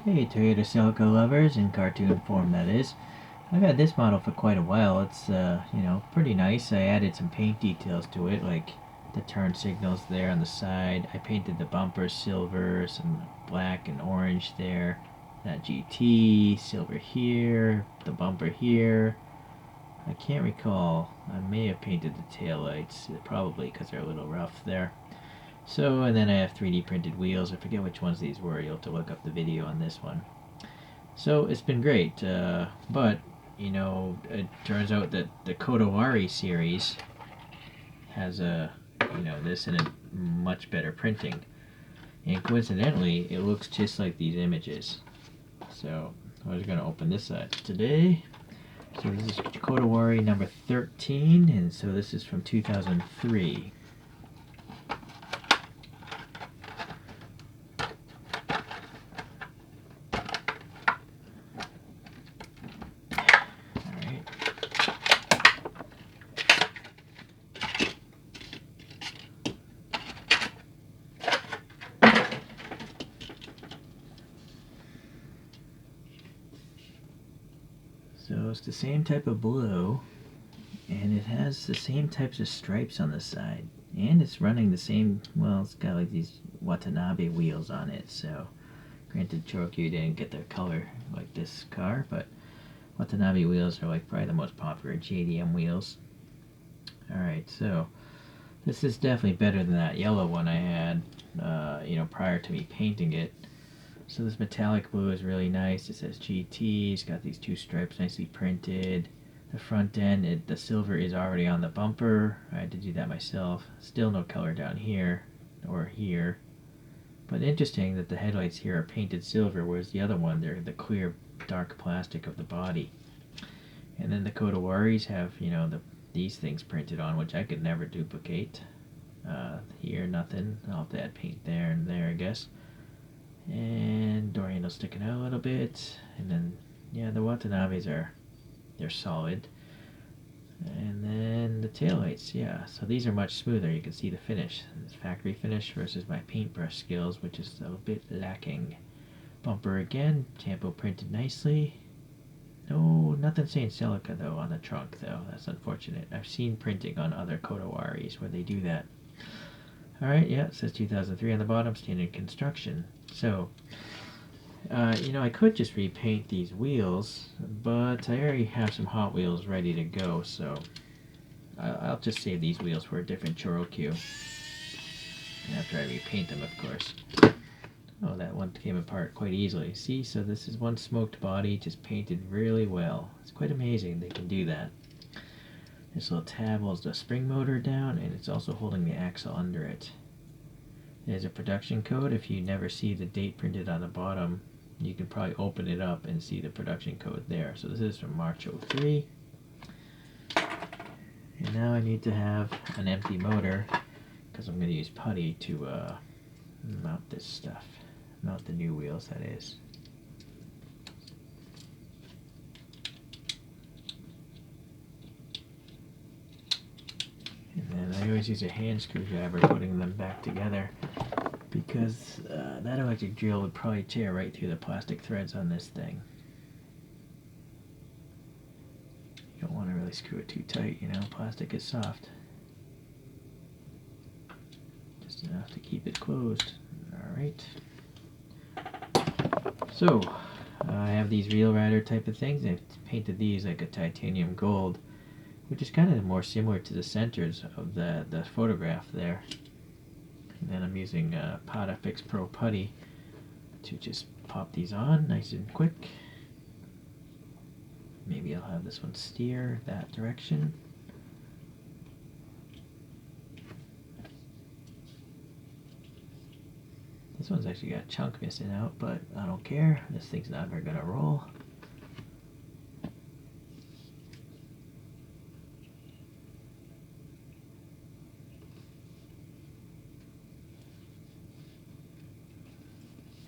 Hey Toyota Celica lovers, in cartoon form that is. I've had this model for quite a while. It's, pretty nice. I added some paint details to it, like the turn signals there on the side. I painted the bumper silver, some black and orange there. That GT, silver here, the bumper here. I can't recall. I may have painted the tail lights, probably because they're a little rough there. So, and then I have 3D printed wheels. I forget which ones these were. You'll have to look up the video on this one. So it's been great, but it turns out that the Kodawari series has this in a much better printing, and coincidentally, it looks just like these images. So I was going to open this today. So this is Kodawari number 13, and so this is from 2003. So it's the same type of blue, and it has the same types of stripes on the side, and it's running the same, well, it's got like these Watanabe wheels on it. So granted, ChoroQ didn't get their color like this car, but Watanabe wheels are like probably the most popular JDM wheels. Alright, so this is definitely better than that yellow one I had prior to me painting it. So this metallic blue is really nice. It says GT. It's got these two stripes nicely printed. The front end, the silver is already on the bumper. I had to do that myself. Still no color down here or here. But interesting that the headlights here are painted silver, whereas the other one, they're the clear dark plastic of the body. And then the Kodawaris have, these things printed on, which I could never duplicate. Here, nothing. I'll have to add paint there and there, I guess. And door handle sticking out a little bit, and then the Watanabes they're solid, and then the taillights, so these are much smoother. You can see the finish. It's factory finish versus my paintbrush skills, which is a bit lacking. Bumper again, tampo printed nicely. No, nothing saying Celica though on the trunk though. That's unfortunate. I've seen printing on other Kodawaris where they do that. Alright, it says 2003 on the bottom, standard construction. So, I could just repaint these wheels, but I already have some Hot Wheels ready to go, so I'll just save these wheels for a different Choro-Q. After I repaint them, of course. Oh, that one came apart quite easily. See, so this is one smoked body, just painted really well. It's quite amazing they can do that. This little tab holds the spring motor down, and it's also holding the axle under it. There's a production code. If you never see the date printed on the bottom, you can probably open it up and see the production code there. So this is from March 03. And now I need to have an empty motor, because I'm going to use putty to mount this stuff. Mount the new wheels, that is. And then I always use a hand screwdriver putting them back together, because that electric drill would probably tear right through the plastic threads on this thing. You don't want to really screw it too tight, plastic is soft. Just enough to keep it closed. Alright. So, I have these wheel rider type of things. I've painted these like a titanium gold, which is kind of more similar to the centers of the photograph there. And then I'm using Pata Fix Pro Putty to just pop these on nice and quick. Maybe I'll have this one steer that direction. This one's actually got a chunk missing out, but I don't care. This thing's never gonna roll.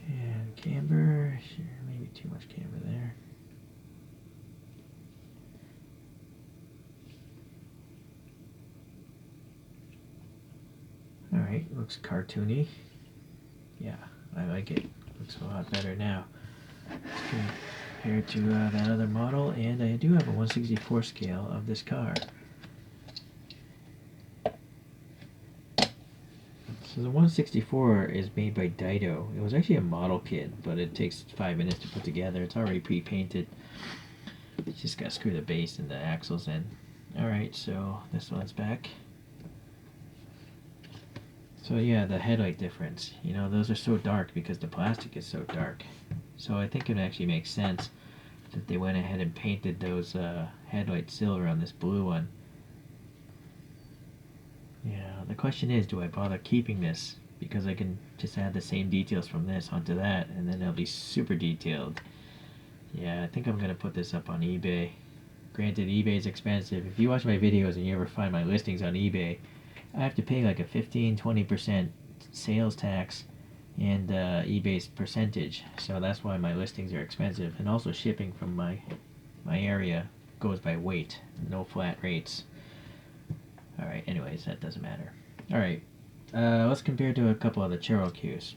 And camber, sure, maybe too much camber there. Alright, looks cartoony. Yeah, I like it. Looks a lot better now. compared to that other model, and I do have a 1/64 scale of this car. So the 1/64 is made by Dido. It was actually a model kit, but it takes 5 minutes to put together. It's already pre-painted. You just gotta screw the base and the axles in. Alright, so this one's back. So yeah, the headlight difference. You know, those are so dark because the plastic is so dark. So I think it actually makes sense that they went ahead and painted those headlights silver on this blue one. Yeah, the question is, do I bother keeping this? Because I can just add the same details from this onto that, and then it'll be super detailed. Yeah, I think I'm going to put this up on eBay. Granted, eBay's expensive. If you watch my videos and you ever find my listings on eBay, I have to pay like a 15-20% sales tax and eBay's percentage. So that's why my listings are expensive. And also shipping from my area goes by weight, no flat rates. Alright, anyways, that doesn't matter. Alright, let's compare to a couple of the Choro-Qs.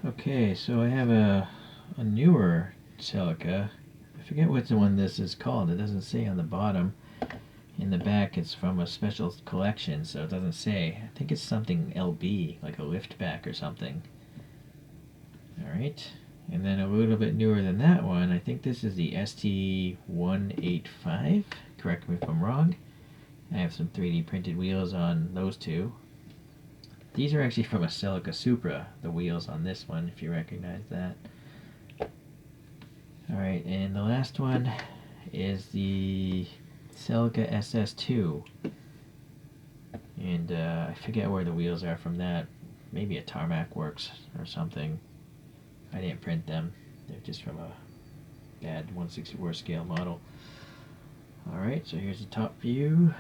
Okay, so I have a newer Celica. I forget what the one this is called. It doesn't say on the bottom. In the back, it's from a special collection, so it doesn't say. I think it's something LB, like a liftback or something. Alright, and then a little bit newer than that one, I think this is the ST185. Correct me if I'm wrong. I have some 3D printed wheels on those two. These are actually from a Celica Supra, the wheels on this one, if you recognize that. Alright, and the last one is the Celica SS2. And I forget where the wheels are from that. Maybe a Tarmac Works or something. I didn't print them. They're just from a bad 1/64 scale model. Alright, so here's the top view.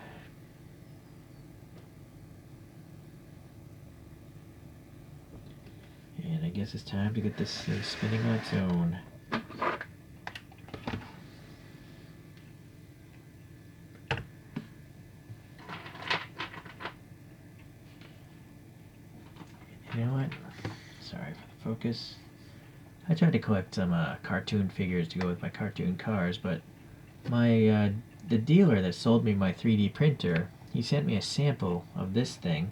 And I guess it's time to get this thing spinning on its own. You know what? Sorry for the focus. I tried to collect some cartoon figures to go with my cartoon cars, but my the dealer that sold me my 3D printer, he sent me a sample of this thing.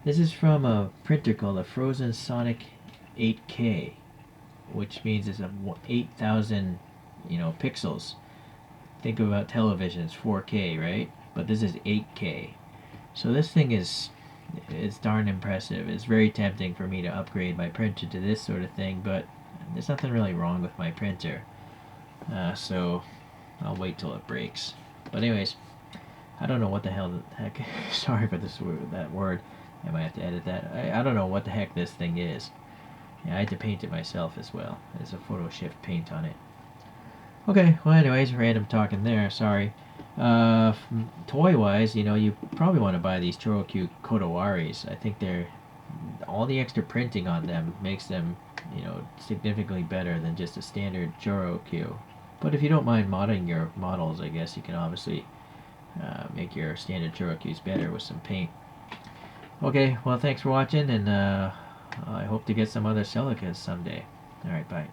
This is from a printer called a Frozen Sonic 8K, which means it's a 8,000, pixels. Think about televisions, 4K, right? But this is 8K. So this thing is darn impressive. It's very tempting for me to upgrade my printer to this sort of thing, but there's nothing really wrong with my printer. So I'll wait till it breaks. But anyways, I don't know what the heck. Sorry for that word. I might have to edit that. I don't know what the heck this thing is. Yeah, I had to paint it myself as well. There's a photo shift paint on it. Okay, well anyways, random talking there, sorry. Toy-wise, you probably want to buy these ChoroQ Kodawaris. I think all the extra printing on them makes them, significantly better than just a standard ChoroQ. But if you don't mind modding your models, I guess you can obviously make your standard ChoroQs better with some paint. Okay, well thanks for watching, and I hope to get some other Celicas someday. Alright, bye.